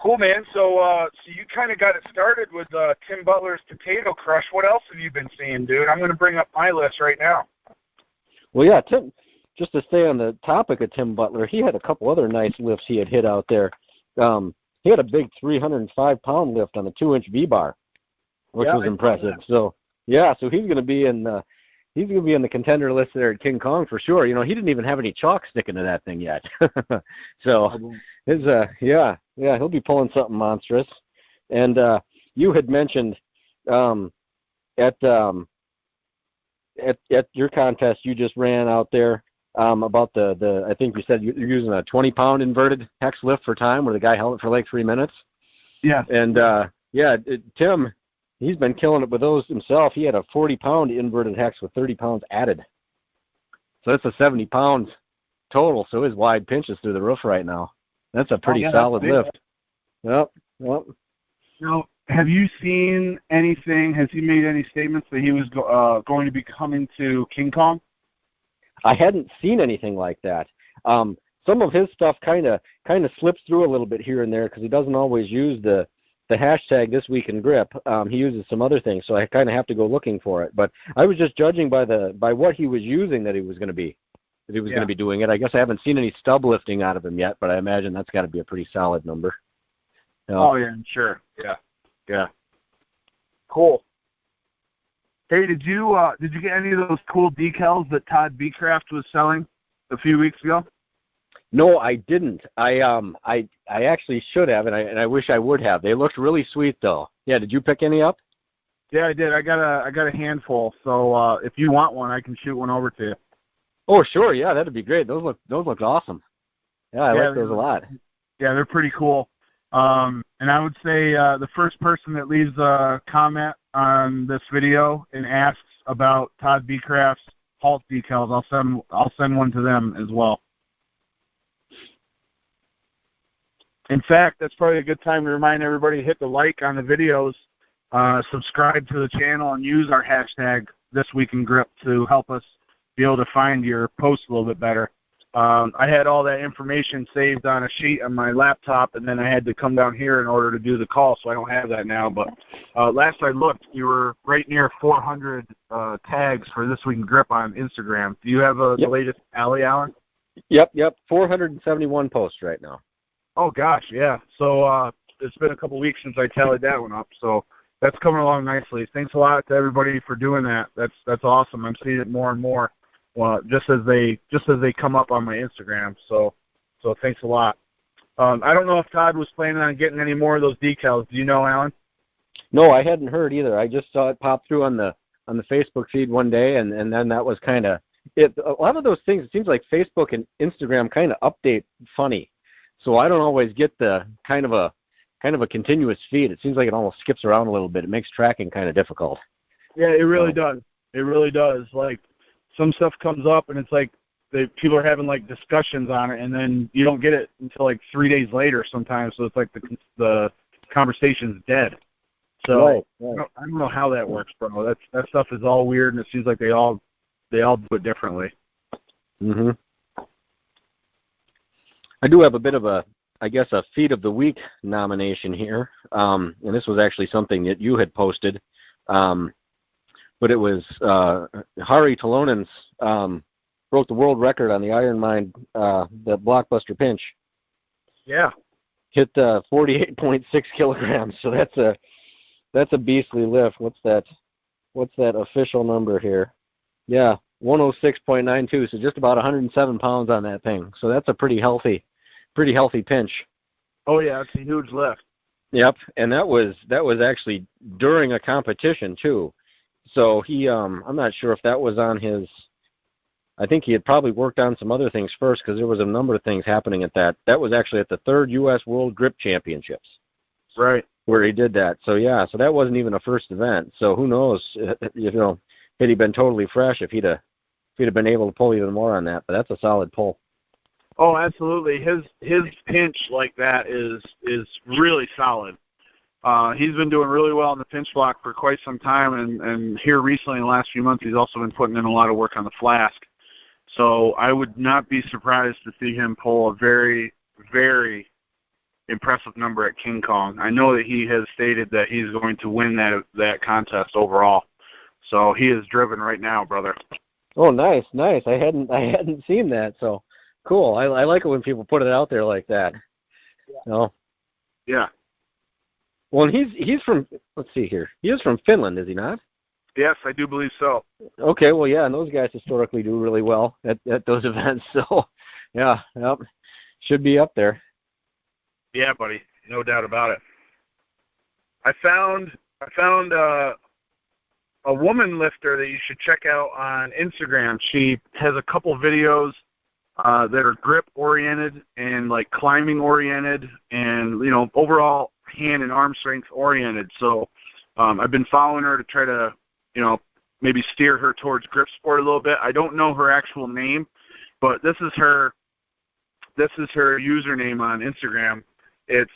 Cool, man. So you kind of got it started with Tim Butler's Potato Crush. What else have you been seeing, dude? I'm going to bring up my list right now. Well, yeah, Tim. Just to stay on the topic of Tim Butler, he had a couple other nice lifts he had hit out there. He had a big 305-pound lift on a 2-inch V-bar, which was impressive. So yeah, so he's going to be in the contender list there at King Kong for sure. He didn't even have any chalk sticking to that thing yet. So he'll be pulling something monstrous. And you had mentioned at your contest you just ran out there. About the I think you said you're using a 20-pound inverted hex lift for time where the guy held it for like 3 minutes. Yeah. And Tim, he's been killing it with those himself. He had a 40-pound inverted hex with 30 pounds added. So that's a 70 pounds total. So his wide pinch is through the roof right now. That's a pretty solid lift. Yep. Now, have you seen anything? Has he made any statements that he was going to be coming to King Kong? I hadn't seen anything like that. Some of his stuff kind of slips through a little bit here and there because he doesn't always use the hashtag This Week in Grip. He uses some other things, so I kind of have to go looking for it. But I was just judging by what he was using that he was going to be doing it. I guess I haven't seen any stub lifting out of him yet, but I imagine that's got to be a pretty solid number. Oh yeah, sure. Yeah. Cool. Hey, did you get any of those cool decals that Todd Beecraft was selling a few weeks ago? No, I didn't. I actually should have, and I wish I would have. They looked really sweet, though. Yeah, did you pick any up? Yeah, I did. I got a handful. So if you want one, I can shoot one over to you. Oh, sure. Yeah, that'd be great. Those look awesome. Yeah, I like those a lot. Yeah, they're pretty cool. And I would say the first person that leaves a comment on this video and asks about Todd B. Craft's Halt decals, I'll send one to them as well. In fact, that's probably a good time to remind everybody to hit the like on the videos, subscribe to the channel, and use our hashtag ThisWeekInGrip to help us be able to find your posts a little bit better. I had all that information saved on a sheet on my laptop, and then I had to come down here in order to do the call, so I don't have that now. But last I looked, you were right near 400 tags for This Week in Grip on Instagram. Do you have the latest tally, Alan? Yep. 471 posts right now. Oh, gosh, yeah. So it's been a couple weeks since I tallied that one up, so that's coming along nicely. Thanks a lot to everybody for doing that. That's awesome. I'm seeing it more and more. Well, just as they come up on my Instagram, so thanks a lot. I don't know if Todd was planning on getting any more of those decals. Do you know, Alan? No, I hadn't heard either. I just saw it pop through on the Facebook feed one day, and then that was kind of it. A lot of those things, it seems like Facebook and Instagram kind of update funny, so I don't always get the kind of a continuous feed. It seems like it almost skips around a little bit. It makes tracking kind of difficult. Yeah, it really does. It really does. Like, some stuff comes up, and it's like people are having, like, discussions on it, and then you don't get it until, like, 3 days later sometimes, so it's like the conversation's dead. So right. I don't know how that works, bro. That stuff is all weird, and it seems like they all do it differently. Mm-hmm. I do have a bit of a Feed of the Week nomination here, and this was actually something that you had posted. But it was Harri Tolonen's broke the world record on the Iron Mind, the blockbuster pinch. Yeah. Hit 48.6 kilograms. So that's a beastly lift. What's that official number here? Yeah, 106.92. So just about 107 pounds on that thing. So that's a pretty healthy pinch. Oh yeah, it's a huge lift. Yep, and that was actually during a competition too. So he, I'm not sure if that was on his. I think he had probably worked on some other things first because there was a number of things happening at that. That was actually at the 3rd U.S. World Grip Championships. Right. Where he did that. So yeah, so that wasn't even a first event. So who knows, had he been totally fresh, if he'd have been able to pull even more on that. But that's a solid pull. Oh, absolutely. His pinch like that is really solid. He's been doing really well in the pinch block for quite some time, and here recently in the last few months he's also been putting in a lot of work on the flask. So I would not be surprised to see him pull a very, very impressive number at King Kong. I know that he has stated that he's going to win that contest overall. So he is driven right now, brother. Oh, nice. I hadn't seen that, so cool. I like it when people put it out there like that. No. Yeah. Well, he's from, let's see here. He is from Finland, is he not? Yes, I do believe so. Okay, well, yeah, and those guys historically do really well at those events. So, yeah, yep, should be up there. Yeah, buddy, no doubt about it. I found a woman lifter that you should check out on Instagram. She has a couple videos that are grip oriented and like climbing oriented, and overall hand and arm strength oriented. So I've been following her to try to maybe steer her towards grip sport a little bit. I don't know her actual name, but this is her username on Instagram. It's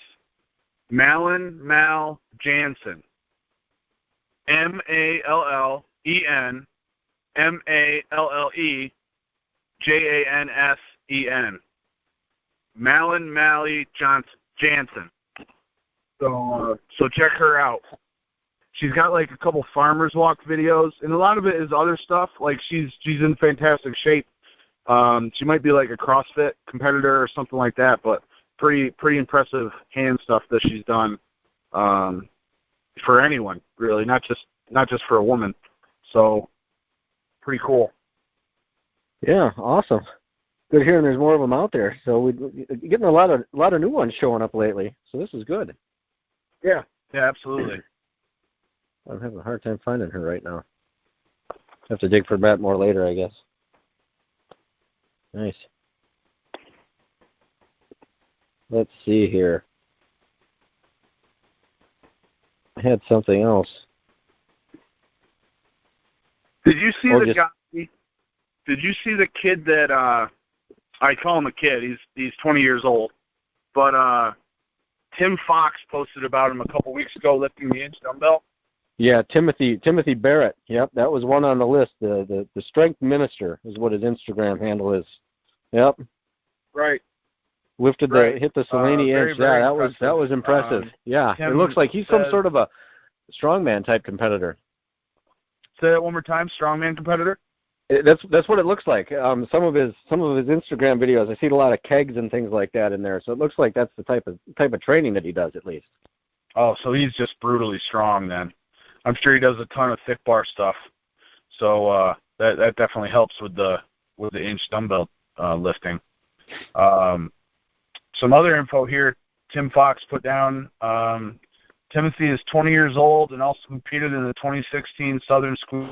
Mallen Mal Jansen. MALLEN MALLEJANSEN. Mallen Mally Jansen. So check her out. She's got like a couple farmers walk videos, and a lot of it is other stuff. Like she's in fantastic shape. She might be like a CrossFit competitor or something like that, but pretty impressive hand stuff that she's done for anyone really, not just for a woman. So pretty cool. Yeah, awesome. Good hearing there's more of them out there. So we're getting a lot of new ones showing up lately. So this is good. Yeah. Yeah, absolutely. I'm having a hard time finding her right now. Have to dig for that more later, I guess. Nice. Let's see here. I had something else. Did you see the guy? Did you see the kid that I call him a kid? He's 20 years old, but Tim Fox posted about him a couple weeks ago lifting the inch dumbbell. Yeah, Timothy Barrett. Yep, that was one on the list. The strength minister is what his Instagram handle is. Yep. Right. Hit the Selene inch. Yeah, that was impressive. Yeah, Tim it looks like he's some sort of a strongman type competitor. Say that one more time. Strongman competitor. That's what it looks like. Some of his Instagram videos, I see a lot of kegs and things like that in there. So it looks like that's the type of training that he does at least. Oh, so he's just brutally strong then. I'm sure he does a ton of thick bar stuff. So that definitely helps with the inch dumbbell lifting. Some other info here. Tim Fox put down. Timothy is 20 years old and also competed in the 2016 Southern School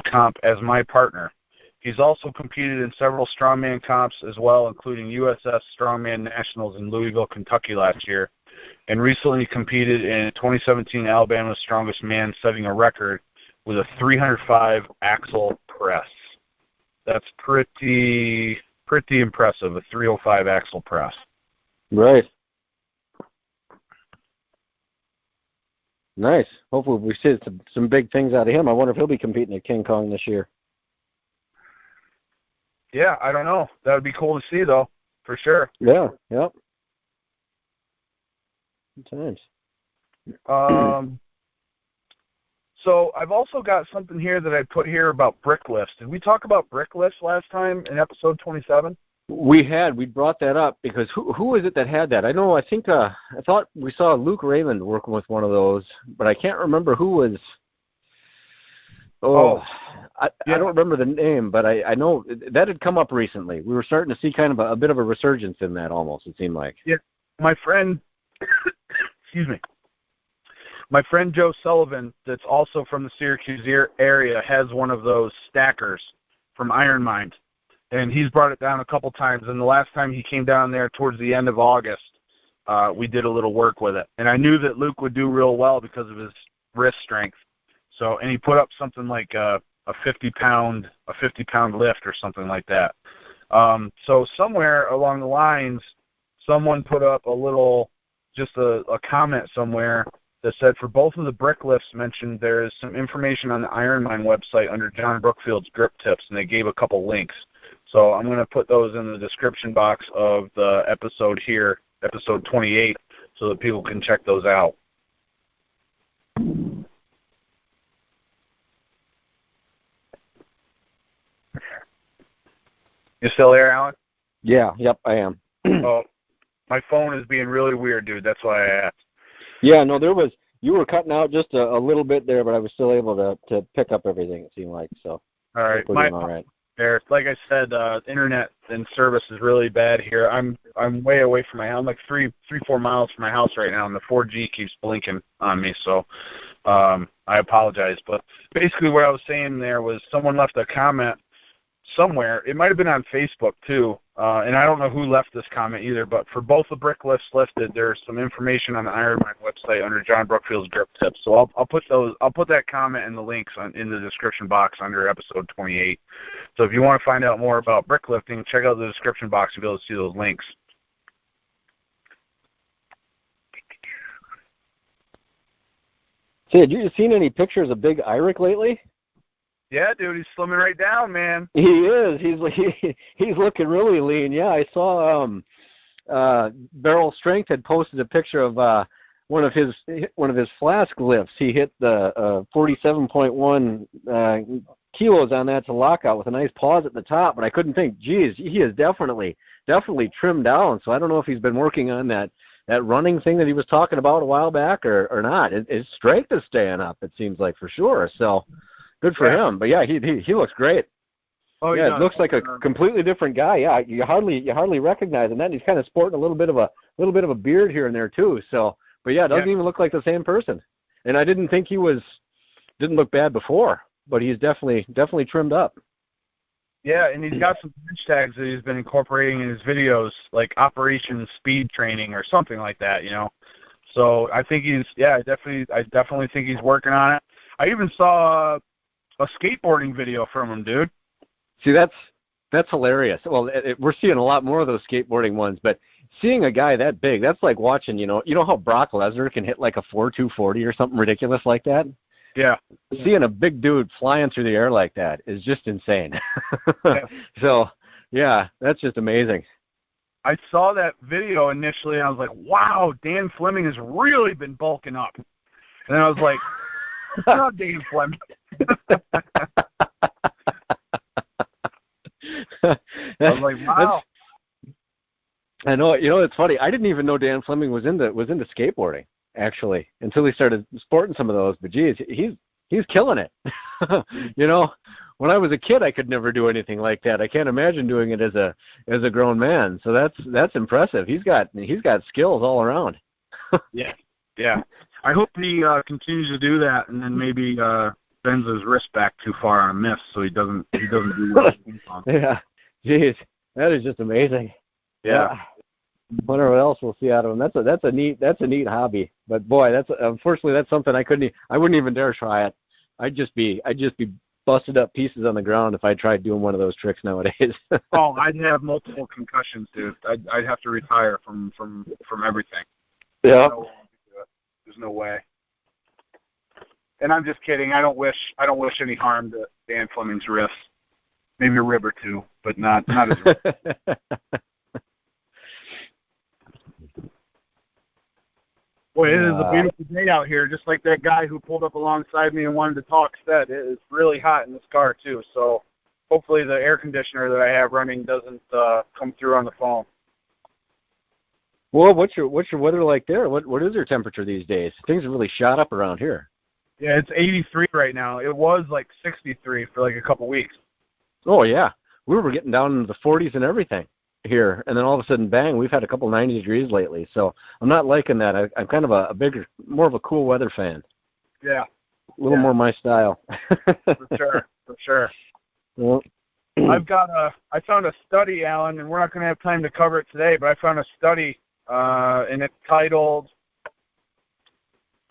comp as my partner. He's also competed in several strongman comps as well, including USS Strongman Nationals in Louisville, Kentucky last year, and recently competed in 2017 Alabama's Strongest Man, setting a record with a 305 axle press. That's pretty impressive, a 305 axle press. Right. Nice. Hopefully we see some big things out of him. I wonder if he'll be competing at King Kong this year. Yeah, I don't know. That would be cool to see, though, for sure. Yeah, yep. Good times. So I've also got something here that I put here about brick lifts. Did we talk about brick lifts last time in episode 27? We brought that up because who was it that had that? I thought we saw Luke Raymond working with one of those, but I can't remember who was. I don't remember the name, but I know that had come up recently. We were starting to see kind of a bit of a resurgence in that almost, it seemed like. Yeah, my friend, excuse me, my friend Joe Sullivan, that's also from the Syracuse area, has one of those stackers from Iron Mind. And he's brought it down a couple times. And the last time he came down there towards the end of August, we did a little work with it. And I knew that Luke would do real well because of his wrist strength. So, and he put up something like a 50-pound lift or something like that. So somewhere along the lines, someone put up just a comment somewhere that said for both of the brick lifts mentioned, there is some information on the Ironmind website under John Brookfield's grip tips, and they gave a couple links. So I'm going to put those in the description box of the episode here, episode 28, so that people can check those out. You still there, Alan? Yeah, yep, I am. Oh, my phone is being really weird, dude. That's why I asked. Yeah, no, you were cutting out just a little bit there, but I was still able to pick up everything, it seemed like. So, all right. We're doing all right. There, like I said, internet and service is really bad here. I'm way away from my house. I'm like 3-4 miles from my house right now, and the 4G keeps blinking on me. So I apologize. But basically, what I was saying there was someone left a comment somewhere. It might have been on Facebook too, and I don't know who left this comment either. But for both the brick lifts listed, there's some information on the Ironmind website under John Brookfield's grip tips. So I'll put that comment and the links in the description box under episode 28. So if you want to find out more about brick lifting, check out the description box to be able to see those links. Sid, you seen any pictures of Big Iric lately? Yeah, dude, he's slimming right down, man. He is. He's looking really lean. Yeah, I saw Barrel Strength had posted a picture of one of his flask lifts. He hit the 47.1 kilos on that to lockout with a nice pause at the top. But I couldn't think, geez, he is definitely trimmed down. So I don't know if he's been working on that running thing that he was talking about a while back or not. His strength is staying up, it seems like, for sure. So good for him. But yeah, he looks great. Oh, yeah, it looks like a completely different guy. Yeah, you hardly recognize him. Then he's kind of sporting a little bit of a beard here and there too. So, but yeah, it doesn't even look like the same person. And I didn't think didn't look bad before, but he's definitely trimmed up. Yeah, and he's got some hashtags that he's been incorporating in his videos, like Operation Speed Training or something like that, you know. So I think I definitely think he's working on it. I even saw a skateboarding video from him, dude. See, that's hilarious. Well, we're seeing a lot more of those skateboarding ones, but seeing a guy that big, that's like watching, you know how Brock Lesnar can hit like a 4.240 or something ridiculous like that? Yeah. Seeing a big dude flying through the air like that is just insane. Yeah. So, yeah, that's just amazing. I saw that video initially, and I was like, wow, Dan Fleming has really been bulking up. And then I was like, oh, Dan Fleming. I was like, wow. I know. You know, it's funny. I didn't even know Dan Fleming was into skateboarding, actually, until he started sporting some of those. But geez, he's killing it. You know, when I was a kid, I could never do anything like that. I can't imagine doing it as a grown man. So that's impressive. He's got skills all around. Yeah. I hope he continues to do that, and then maybe bends his wrist back too far on a miss, so he doesn't do what he's on. Yeah. Geez, that is just amazing. Yeah. Wonder what else we'll see out of him. That's a neat hobby. But boy, unfortunately that's something I wouldn't even dare try it. I'd just be busted up pieces on the ground if I tried doing one of those tricks nowadays. Oh, I'd have multiple concussions, dude. I'd have to retire from everything. Yeah. There's no way. And I'm just kidding. I don't wish any harm to Dan Fleming's wrist. Maybe a rib or two, but not his wrist. Boy, it is a beautiful day out here, just like that guy who pulled up alongside me and wanted to talk said. It is really hot in this car, too. So hopefully the air conditioner that I have running doesn't come through on the phone. Well, what's your weather like there? What is your temperature these days? Things have really shot up around here. Yeah, it's 83 right now. It was like 63 for like a couple weeks. Oh, yeah. We were getting down into the 40s and everything here, and then all of a sudden, bang, we've had a couple 90 degrees lately. So I'm not liking that. I'm kind of more of a cool weather fan. Yeah. A little more my style. For sure. Well, I found a study, Alan, and we're not going to have time to cover it today, but I found a study, and it's titled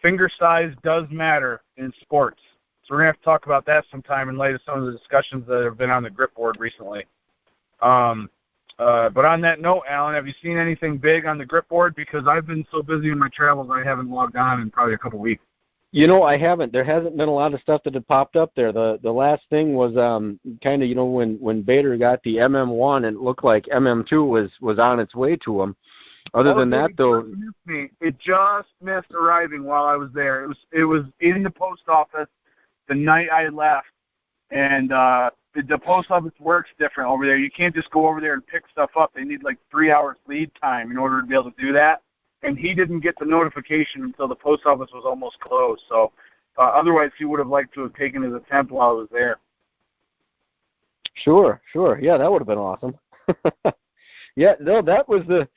Finger Size Does Matter in Sports. So we're going to have to talk about that sometime in light of some of the discussions that have been on the grip board recently. But on that note, Alan, have you seen anything big on the grip board? Because I've been so busy in my travels, I haven't logged on in probably a couple weeks. You know, I haven't. There hasn't been a lot of stuff that had popped up there. The last thing was kind of, you know, when Bader got the MM1, and it looked like MM2 was on its way to him. Other than that, though, it just missed arriving while I was there. It was in the post office the night I left, and the post office works different over there. You can't just go over there and pick stuff up. They need like 3 hours lead time in order to be able to do that. And he didn't get the notification until the post office was almost closed. So otherwise, he would have liked to have taken his attempt while I was there. Sure. Yeah, that would have been awesome. Yeah, no, that was the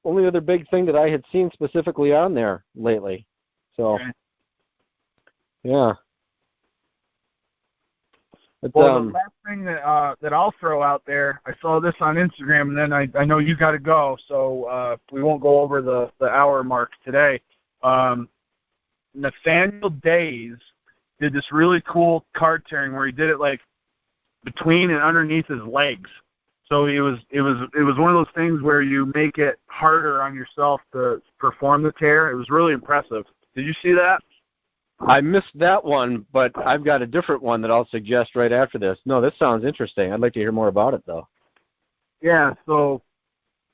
only other big thing that I had seen specifically on there lately. So, okay. Yeah. Well, the last thing that I'll throw out there, I saw this on Instagram, and then I know you got to go, so we won't go over the hour mark today. Nathaniel Days did this really cool card tearing where he did it like between and underneath his legs. So it was one of those things where you make it harder on yourself to perform the tear. It was really impressive. Did you see that? I missed that one, but I've got a different one that I'll suggest right after this. No, this sounds interesting. I'd like to hear more about it, though. Yeah, so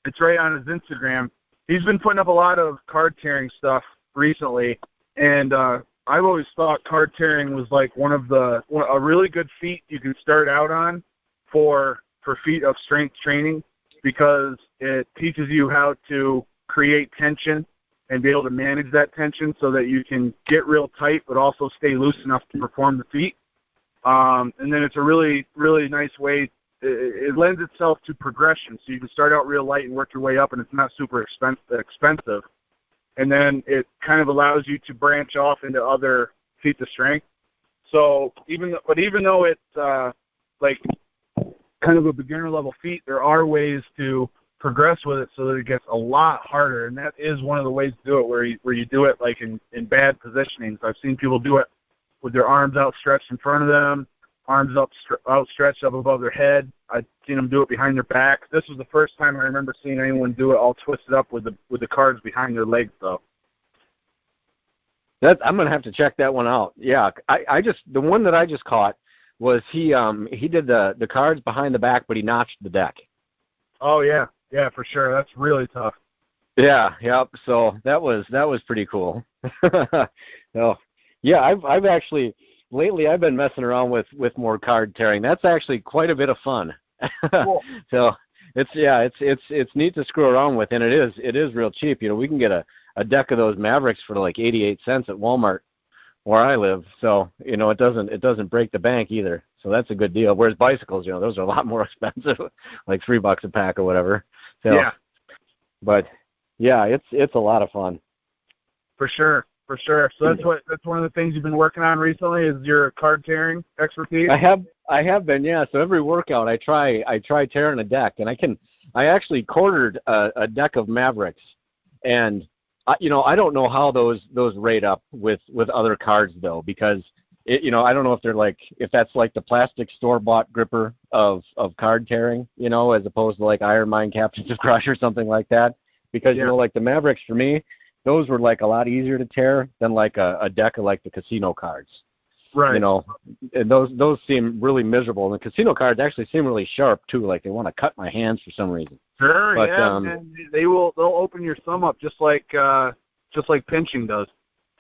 it's right on his Instagram. He's been putting up a lot of card tearing stuff recently, and I've always thought card tearing was like a really good feat you can start out on for feat of strength training, because it teaches you how to create tension and be able to manage that tension so that you can get real tight but also stay loose enough to perform the feat. And then it's a really, really nice way. It lends itself to progression. So you can start out real light and work your way up, and it's not super expensive. And then it kind of allows you to branch off into other feats of strength. So even though it's like kind of a beginner level feat, there are ways to progress with it so that it gets a lot harder. And that is one of the ways to do it, where you do it like in bad positionings. I've seen people do it with their arms outstretched in front of them, arms outstretched up above their head. I've seen them do it behind their back. This was the first time I remember seeing anyone do it all twisted up with the cards behind their legs, though. I'm gonna have to check that one out. Yeah, the one that I just caught was he did the cards behind the back, but he notched the deck. Oh yeah, for sure. That's really tough. Yeah, yep. So that was pretty cool. So, yeah, I've actually lately I've been messing around with more card tearing. That's actually quite a bit of fun. Cool. So it's neat to screw around with, and it is real cheap. You know, we can get a deck of those Mavericks for like 88 cents at Walmart where I live. So, you know, it doesn't break the bank either. So that's a good deal. Whereas bicycles, you know, those are a lot more expensive, like $3 a pack or whatever. So, yeah. But yeah, it's a lot of fun. For sure. So that's one of the things you've been working on recently is your card tearing expertise. I have been, yeah. So every workout I try tearing a deck, and I actually quartered a deck of Mavericks, and you know, I don't know how those rate up with other cards though, because you know, I don't know if that's like the plastic store-bought gripper of card tearing, you know, as opposed to like Iron Mine Captains of Crush or something like that. Because you know, like the Mavericks for me, those were like a lot easier to tear than like a deck of like the casino cards. Right. You know, and those seem really miserable. And the casino cards actually seem really sharp too, like they want to cut my hands for some reason. Sure, but, yeah. And they'll open your thumb up just like pinching does.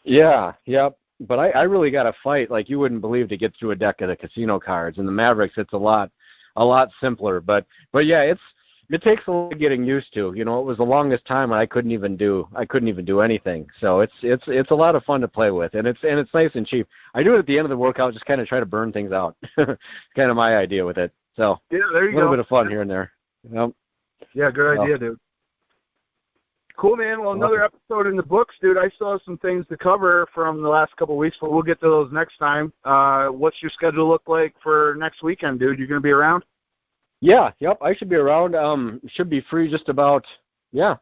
Yeah, yep. But I really got to fight like you wouldn't believe to get through a deck of the casino cards. And the Mavericks, it's a lot simpler. But yeah, it takes a lot of getting used to. You know, it was the longest time I couldn't even do anything. So it's a lot of fun to play with, and it's nice and cheap. I do it at the end of the workout, just kind of try to burn things out. It's kind of my idea with it. So yeah, there you go. A little bit of fun here and there. Yep. Yeah, good idea, dude. Cool, man. Well, another episode in the books, dude. I still have some things to cover from the last couple of weeks, but we'll get to those next time. What's your schedule look like for next weekend, dude? You going to be around? Yeah, yep. I should be around. Should be free just about. Yeah.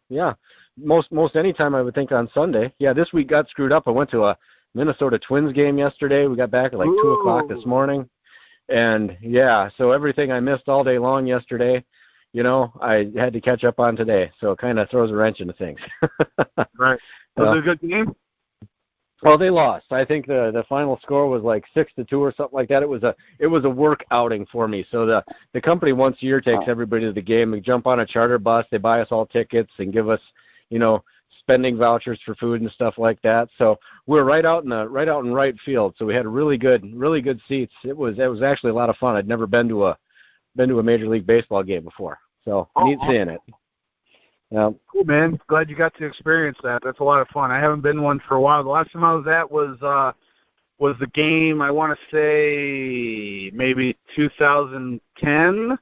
Most any time I would think on Sunday. Yeah, this week got screwed up. I went to a Minnesota Twins game yesterday. We got back at like 2:00 this morning, and yeah, so everything I missed all day long yesterday, you know, I had to catch up on today. So it kind of throws a wrench into things. Right. Was it a good game? Well, they lost. I think the final score was like 6-2 or something like that. It was a work outing for me. So the company once a year takes everybody to the game. We jump on a charter bus. They buy us all tickets and give us, you know, spending vouchers for food and stuff like that. So we're right out in right field. So we had really good seats. It was actually a lot of fun. I'd never been to a Major League Baseball game before. So neat seeing it. Yeah. Cool, man. Glad you got to experience that. That's a lot of fun. I haven't been one for a while. The last time I was at was the game, I want to say maybe 2010,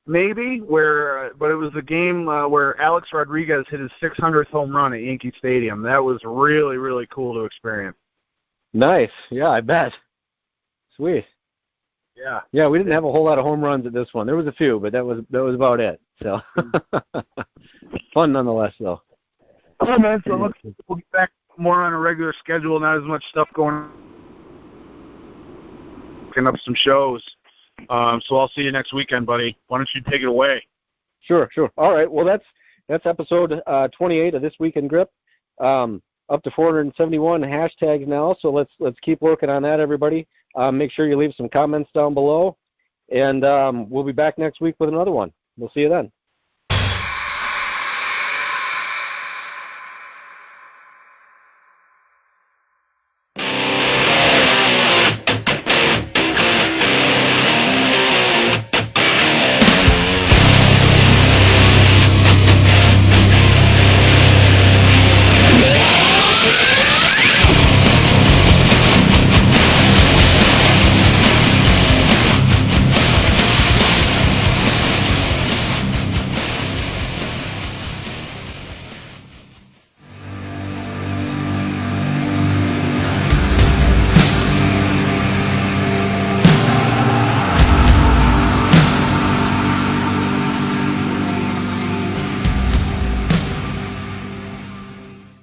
maybe, but it was the game where Alex Rodriguez hit his 600th home run at Yankee Stadium. That was really, really cool to experience. Nice. Yeah, I bet. Sweet. Yeah. Yeah, we didn't have a whole lot of home runs at this one. There was a few, but that was about it. So fun nonetheless, though. Oh man, so we'll get back more on a regular schedule. Not as much stuff going on. Picking up some shows. So I'll see you next weekend, buddy. Why don't you take it away? Sure. All right. Well, that's episode 28 of This Week in Grip. Up to 471 hashtags now. So let's keep working on that, everybody. Make sure you leave some comments down below, and we'll be back next week with another one. We'll see you then.